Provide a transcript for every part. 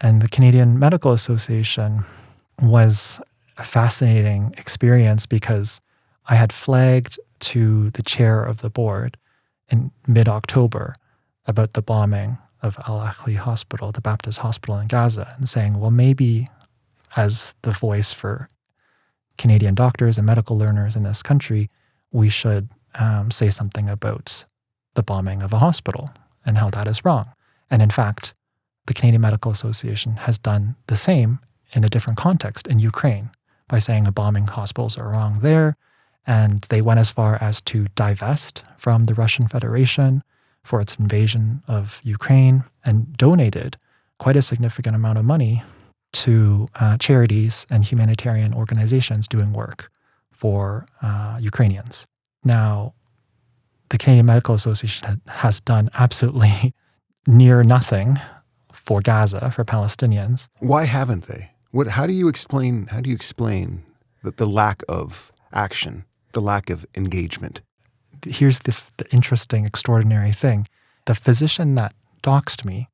And the Canadian Medical Association was a fascinating experience because I had flagged to the chair of the board in mid-October about the bombing of Al-Ahli Hospital, the Baptist hospital in Gaza, and saying, well, maybe as the voice for Canadian doctors and medical learners in this country, we should say something about the bombing of a hospital and how that is wrong. And in fact, the Canadian Medical Association has done the same in a different context in Ukraine by saying bombing hospitals are wrong there. And they went as far as to divest from the Russian Federation for its invasion of Ukraine and donated quite a significant amount of money to charities and humanitarian organizations doing work for Ukrainians. Now, the Canadian Medical Association has done absolutely near nothing for Gaza, for Palestinians. Why haven't they? How do you explain the lack of action, the lack of engagement? Here's the interesting, extraordinary thing. The physician that doxed me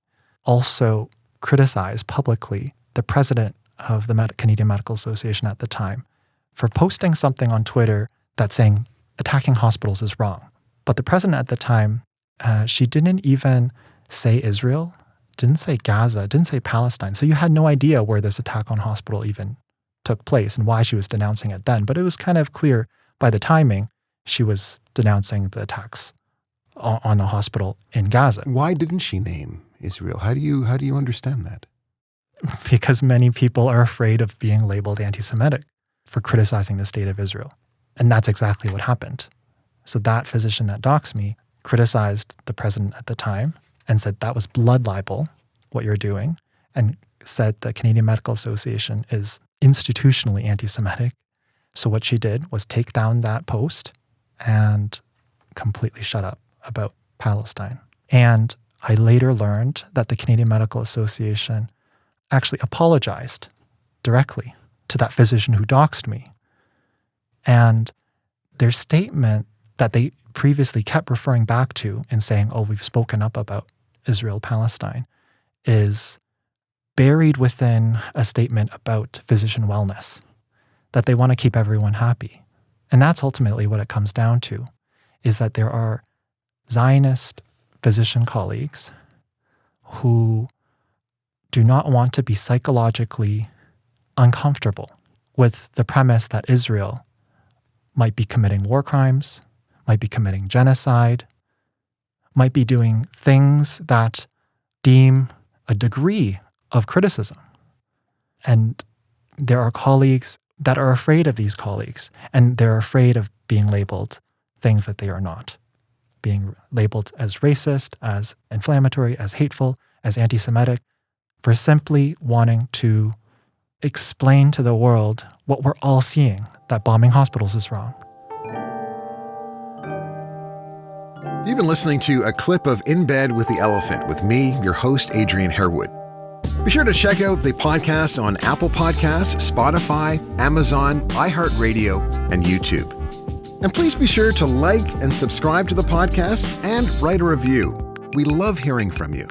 also criticized publicly the president of the Canadian Medical Association at the time for posting something on Twitter that's saying attacking hospitals is wrong. But the president at the time, she didn't even say Israel, didn't say Gaza, didn't say Palestine. So you had no idea where this attack on hospital even took place and why she was denouncing it then. But it was kind of clear by the timing she was denouncing the attacks on a hospital in Gaza. Why didn't she name Israel? How do you understand that? Because many people are afraid of being labeled anti-Semitic for criticizing the state of Israel. And that's exactly what happened. So that physician that doxed me criticized the president at the time and said that was blood libel, what you're doing, and said the Canadian Medical Association is institutionally anti-Semitic. So what she did was take down that post and completely shut up about Palestine. And I later learned that the Canadian Medical Association actually apologized directly to that physician who doxed me. And their statement that they previously kept referring back to and saying, oh, we've spoken up about Israel-Palestine, is buried within a statement about physician wellness, that they want to keep everyone happy. And that's ultimately what it comes down to, is that there are Zionist physician colleagues who do not want to be psychologically uncomfortable with the premise that Israel might be committing war crimes, might be committing genocide, might be doing things that deem a degree of criticism. And there are colleagues that are afraid of these colleagues, and they're afraid of being labeled things that they are not, being labeled as racist, as inflammatory, as hateful, as anti-Semitic, for simply wanting to explain to the world what we're all seeing, that bombing hospitals is wrong. You've been listening to a clip of In Bed with the Elephant with me, your host, Adrian Harewood. Be sure to check out the podcast on Apple Podcasts, Spotify, Amazon, iHeartRadio, and YouTube. And please be sure to like and subscribe to the podcast and write a review. We love hearing from you.